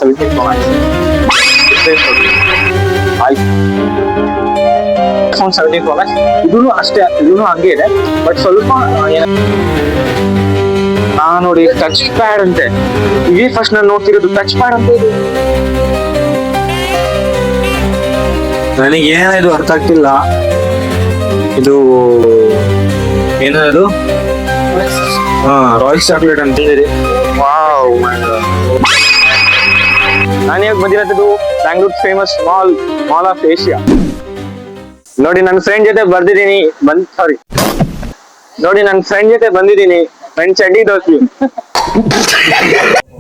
17 Pro Max. iPhone 17 Pro Max ಇದೂ ಅಷ್ಟೇ, ಇದೂ ಹಂಗೆ ಇದೆ, ಬಟ್ ಸ್ವಲ್ಪ ನೋಡಿ ಟಚ್ ಪ್ಯಾಡ್ ಅಂತೆ. ಇದೇ ಫಸ್ಟ್ ನಾನು ನೋಡ್ತಿರೋದು ಟಚ್ ಪ್ಯಾಡ್ ಅಂತ ಇದೆ. ನನಗೆ ಏನಿದು ಅರ್ಥ ಆಗ್ತಿಲ್ಲ. ಇದು ಏನದು? ರಾಯಲ್ ಚಾಕ್ಲೇಟ್ ಅಂತ ಇದೆ. ವಾವ್, ನಾನು ಯಾಕೆ ಬಂದಿರೋದು Bangalore famous mall of Asia. ನೋಡಿ ನನ್ನ ಫ್ರೆಂಡ್ ಜೊತೆ ಬಂದಿದ್ದೀನಿ. ಫ್ರೆಂಡ್ ಚಡ್ಡಿ ದೋಸ್ತಿ.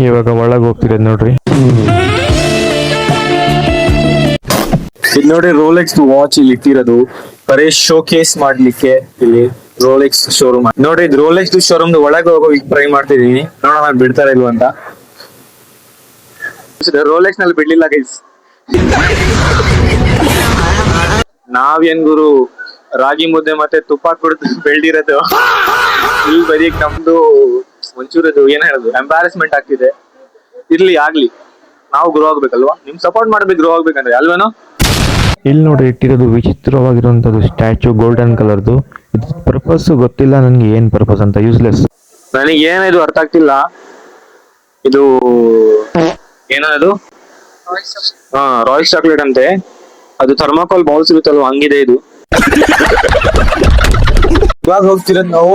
ಇವಾಗ ಒಳಗೆ ಹೋಗ್ತಿರೋದು ನೋಡ್ರಿ. ಇದು ನೋಡಿ ರೋಲೆಕ್ಸ್ ವಾಚ್ ಇಲ್ಲಿ ಇಟ್ಟಿರೋದು ಬರೀ ಶೋ ಕೇಸ್ ಮಾಡ್ಲಿಕ್ಕೆ. ಇಲ್ಲಿ ರೋಲೆಕ್ಸ್ ಶೋರೂಮ್ ನೋಡಿ, ಇದು ರೋಲೆಕ್ಸ್ ಶೋರೂಮ್ ಒಳಗೆ ಹೋಗೋ ಈಗ ಟ್ರೈ ಮಾಡ್ತಿದೀನಿ, ನೋಡೋಣ ಬಿಡ್ತಾರ ಇಲ್ವ ಅಂತ. ರೋಲೆಕ್ಸ್ ನಲ್ಲಿ ಬಿಡ್ಲಿಲ್ಲ ಗೈಸ್. ನಾವೇನ್ ಗುರು ರಾಗಿ ಮುದ್ದೆ ಮತ್ತೆ ತುಪ್ಪ ಕುಡಿದು ಬೆಳ್ದಿರೋದು, ಇಲ್ಲಿ ಬರೀ ನಮ್ದು ಒಂಚೂರದು ಏನ್ ಹೇಳೋದು ಎಂಬಾರಸ್ಮೆಂಟ್ ಆಗ್ತಿದೆ. ಇರ್ಲಿ ಆಗ್ಲಿ, ನಾವು ಗ್ರೋ ಆಗ್ಬೇಕಲ್ವಾ, ನಿಮ್ ಸಪೋರ್ಟ್ ಮಾಡ್ಬೇಕು ಗ್ರೋ ಆಗ್ಬೇಕಂದ್ರೆ ಅಲ್ವೇನೋ. ಇಲ್ಲಿ ನೋಡಿ ಇಟ್ಟಿರೋದು ವಿಚಿತ್ರವಾಗಿರುವಂತದ್ದು ಸ್ಟ್ಯಾಚು, ಗೋಲ್ಡನ್ ಕಲರ್ದು. ಇದು ಪರ್ಪಸ್ ಗೊತ್ತಿಲ್ಲ ನನ್ಗೆ, ಏನ್ ಪರ್ಪಸ್ ಅಂತ, ಯೂಸ್ಲೆಸ್. ನನಗೆ ಏನಿದು ಅರ್ಥ ಆಗ್ತಿಲ್ಲ. ಇದು ಏನದು? ರಾಯಲ್ ಚಾಕ್ಲೇಟ್ ಅಂತೆ. ಅದು ಥರ್ಮಾಕೋಲ್ ಬೌಲ್ಸ್ ಇರುತ್ತಲ್ವ, ಹಂಗಿದೆ ಇದು. ಇವಾಗ ಹೋಗ್ತಿರೋದು ನಾವು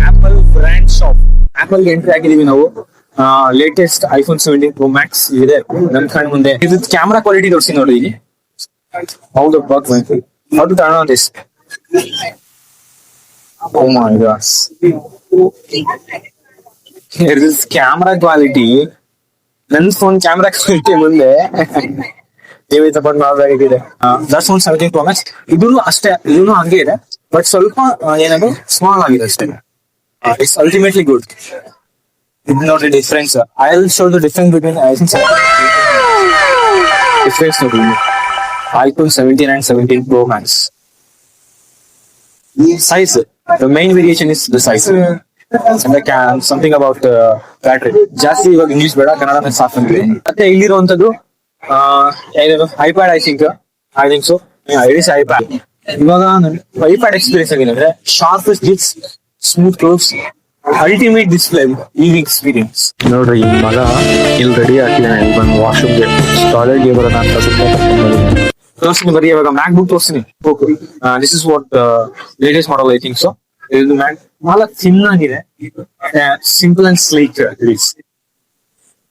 ಆಪಲ್ ಬ್ರ್ಯಾಂಡ್ ಶಾಪ್. ಆಪಲ್ ಗೆ ಎಂಟ್ರಿ ಆಗಿದೀವಿ ನಾವು. ಲೇಟೆಸ್ಟ್ ಐಫೋನ್ 17 Pro Max ಇದೆ ನಮ್ ಕಣ್ ಮುಂದೆ. ಇದು ಕ್ಯಾಮ್ರಾ ಕ್ವಾಲಿಟಿ ತೋರಿಸಿ ನೋಡಿ. ಹೌದು, how to turn on this? Oh my gosh. Here is camera quality. ನನ್ನ ಫೋನ್ ಕ್ಯಾಮ್ರಾ ಕ್ವಾಲಿಟಿ ಮುಂದೆ ಟಿವಿ ಸಪೋರ್ಟ್ ಮಾಡಬೇಕಾಗಿದೆ. That's phone 17 Pro Max. ಇದೂ ಅಷ್ಟೇ, ಇದೂ ಹಂಗೆ ಇದೆ, ಬಟ್ ಸ್ವಲ್ಪ ಏನದು ಸ್ಮಾಲ್ ಆಗಿದೆ ಅಷ್ಟೇ. It's ultimately good. ಇದು ನೋಡಿ difference. I will show the difference between difference ನೋಡಿ. iPhone 17 and 17 Pro Max. Size. The main variation is the size. And something about battery. ಜಾಸ್ತಿ ಇವಾಗ ಇಂಗ್ಲಿಷ್ ಬೇಡ, ಕನ್ನಡ ಸಾಫ್ಟ್ ಅಂದ್ರೆ. ಮತ್ತೆ ಇಲ್ಲಿರುವಂತದ್ದು iPad. I think so. It is iPad. ಇವಾಗ iPad experience ಆಗಿದೆ ಅಂದ್ರೆ sharpest dots, smooth close, ultimate display, living experience. ನೋಡ್ರಿ ಈ ಮಗ ಇಲ್ಲಿ ರೆಡಿ ಆಗ್ತಿದ್ದಾನೆ. ಇಲ್ಲಿ ಬಂದು ವಾಶ್ರೂಮ್ಗೆ ಟಾಯ್ಲೆಟ್ಗೆ ಬರೋಣ ಅಂತ ತೋರಿಸ್ತೀನಿ. ಬರೀ ಇವಾಗ ಮ್ಯಾಕ್ ಬುಕ್ ತೋರಿಸ್ತೀನಿ. This is what latest model I think so. ಇದು ಮ್ಯಾಕ್ ಬಹಳ ಥಿನ್ ಆಗಿದೆ, simple and sleek is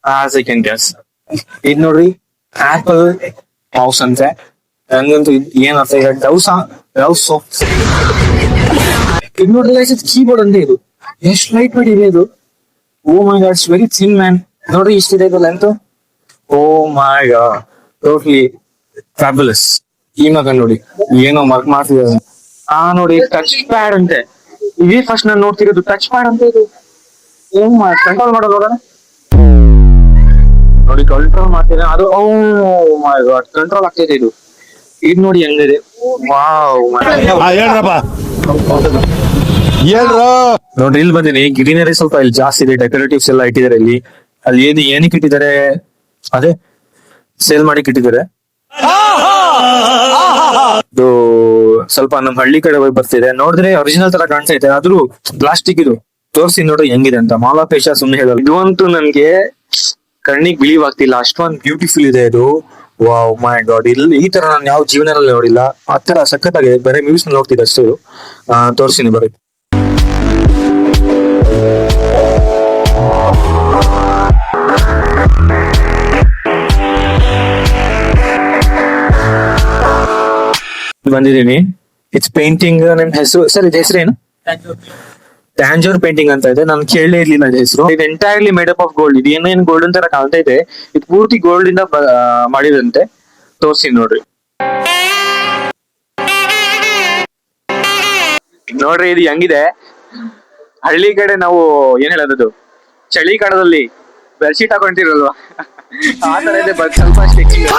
as I can guess. ಇದು ನೋಡ್ರಿ ಆಪಲ್ ಮೌಸ್ ಅಂತೆ. ನಂಗಂತೂ ಏನ್ ಅರ್ಥ ಈಗ ಡವ್ ಸಾಫ್ಟ್. ಇದು ನೋಡ್ರಿ ಕೀಬೋರ್ಡ್ ಅಂತ. ಇದು ಎಷ್ಟು ಲೈಟ್ ವೇಟ್ ಇದೆ ಇದು. Oh my god, it's very thin man. ನೋಡ್ರಿ ಇಷ್ಟಿದೆ ಇದು length. Oh my god, totally fabulous. ಈ ಮಗ ನೋಡಿ ಏನೋ ವರ್ಕ್ ಮಾಡ್ತಿದ್ದಾರೆ. ನೋಡಿ ಟಚ್ ಪ್ಯಾಡ್ ಅಂತೆ. ಇದೇ ಫಸ್ಟ್ ನಾನು ನೋಡ್ತಿರೋದು ಟಚ್ ಪ್ಯಾಡ್ ಅಂತ. ಇದು ಕಂಟ್ರೋಲ್ ಮಾಡೋದು ನೋಡಿ, ಕಂಟ್ರೋಲ್ ಮಾಡ್ತಿದೆ ಅದು. ಓ ಮೈ ಗಾಡ್, ಕಂಟ್ರೋಲ್ ಆಗ್ತಿದೆ ಇದು. ಇದು ನೋಡಿ ಹೆಂಗಿದೆ. ವಾವ್, ನೋಡ್ರಿ ಇಲ್ಲಿ ಬಂದಿನಿ. ಗ್ರೀನರಿ ಸ್ವಲ್ಪ ಇಲ್ಲಿ ಜಾಸ್ತಿ ಇದೆ, ಡೆಕೋರೇಟಿವ್ಸ್ ಎಲ್ಲ ಇಟ್ಟಿದ್ದಾರೆ ಇಲ್ಲಿ. ಅಲ್ಲಿ ಏನಕ್ಕೆ ಇಟ್ಟಿದ್ದಾರೆ, ಅದೇ ಸೇಲ್ ಮಾಡಿ ಇಟ್ಟಿದ್ದಾರೆ. ಇದು ಸ್ವಲ್ಪ ನಮ್ ಹಳ್ಳಿ ಕಡೆ ಹೋಗಿ ಬರ್ತಿದೆ. ನೋಡಿದ್ರೆ ಒರಿಜಿನಲ್ ತರ ಕಾಣ್ತಾ ಇದೆ, ಆದ್ರೂ ಪ್ಲಾಸ್ಟಿಕ್. ಇದು ತೋರಿಸಿ ನೋಡ್ರಿ ಹೆಂಗಿದೆ ಅಂತ. ಮಾಲ್ ಆಫ್ ಏಷ್ಯಾ ಸುಮ್ಮನೆ ಹೇಳಲ್ಲ. ಇದು ಅಂತೂ ನನ್ಗೆ ಕಣ್ಣಿಗೆ ಬಿಲೀವ್ ಆಗ್ತಿಲ್ಲ, ಅಷ್ಟೊಂದು ಬ್ಯೂಟಿಫುಲ್ ಇದೆ ಇದು. ವಾವ್ ಮೈ ಗಾಡ್, ಇಲ್ಲಿ ಈ ತರ ನಾನು ಯಾವ ಜೀವನದಲ್ಲಿ ನೋಡಿಲ್ಲ. ಆ ತರ ಸಖತ್ತಾಗಿದೆ. ಬರೀ ಮ್ಯೂಸ್ ನೋಡ್ತಿದ್ದೆ ಅಷ್ಟು. ತೋರಿಸ್ತೀನಿ ಬರೀ. ಬಂದಿದ್ದೀನಿ. It's painting. ನಿಮ್ ಹೆಸರು ಸರ್? ಇದು ಹೆಸರೇನು? ಟ್ಯಾಂಜೋರ್ ಪೇಂಟಿಂಗ್ ಅಂತ ಇದೆ. ನಾನು ಕೇಳಲೇ ಇರ್ಲಿಲ್ಲ ಇದು ಹೆಸರು. ಇದು entirely made up of gold. ಇದು ಏನೇನು ಗೋಲ್ಡನ್ ತರ ಕಾಣ್ತಾ ಇದೆ, ಇದು ಪೂರ್ತಿ ಗೋಲ್ಡ್ ಇಂದ ಮಾಡಿದಂತೆ. ತೋರಿಸಿ ನೋಡ್ರಿ. ನೋಡ್ರಿ ಇದು ಹೆಂಗಿದೆ. ಹಳ್ಳಿ ಕಡೆ ನಾವು ಏನ್ ಹೇಳೋದು, ಚಳಿಗಾಲದಲ್ಲಿ ಬೆಡ್ಶೀಟ್ ಹಾಕೊಂತಿರಲ್ವಾ, ಆ ತರ ಇದೆ. ಬಟ್ ಸ್ವಲ್ಪ ಸ್ಟಿಚಿಂಗ್.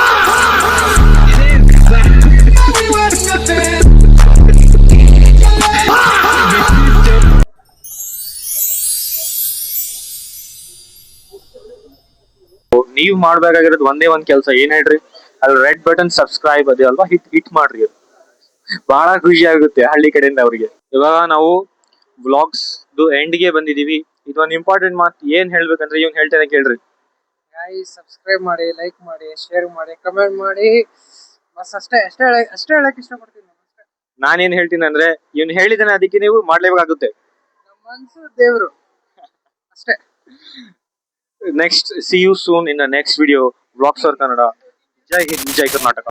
ನೀವ್ ಮಾಡ್ಬೇಕಾಗಿರೋದು ಒಂದೇ ಒಂದ್ ಕೆಲಸ ಏನ್ ಹೇಳ್ರಿ, ಅಲ್ಲಿ ರೆಡ್ ಬಟನ್ ಸಬ್ಸ್ಕ್ರೈಬ್ ಅದೇ ಅಲ್ವಾ, ಹಿಟ್ ಮಾಡ್ರಿ ಅದು. ಬಹಳ ಖುಷಿ ಆಗುತ್ತೆ ಹಳ್ಳಿ ಕಡೆಯಿಂದ ಅವ್ರಿಗೆ. ಇವಾಗ ನಾವು ವ್ಲಾಗ್ಸ್ ಎಂಡ್ ಗೆ ಬಂದಿದೀವಿ. ಇದೊಂದು ಇಂಪಾರ್ಟೆಂಟ್ ಮಾತು ಏನ್ ಹೇಳ್ಬೇಕಂದ್ರೆ ಇವ್ನ್ ಹೇಳ್ತೇನೆ ಕೇಳ್ರಿ. ಗೈಸ್ ಸಬ್ಸ್ಕ್ರೈಬ್ ಮಾಡಿ, ಲೈಕ್ ಮಾಡಿ, ಶೇರ್ ಮಾಡಿ, ಕಮೆಂಟ್ ಮಾಡಿ. ಬಸ್ ಅಷ್ಟೇ ಹೇಳಕ್ ಇಷ್ಟಪಡ್ತೀನಿ ನಾನು ಅಷ್ಟೇ. ನಾನೇನ್ ಹೇಳ್ತೀನಿ ಅಂದ್ರೆ ಇವ್ನ್ ಹೇಳಿದಾನೆ ಅದಕ್ಕೆ ನೀವು ಮಾಡ್ಲೇಬೇಕಾಗುತ್ತೆ. ನಮ್ಮ ಮನ್ಸು ದೇವ್ರು ಅಷ್ಟೇ. Next see you soon in the next video vlogs for Kannada. ಜೈ ಹಿಂದ್, ಜೈ ಕರ್ನಾಟಕ.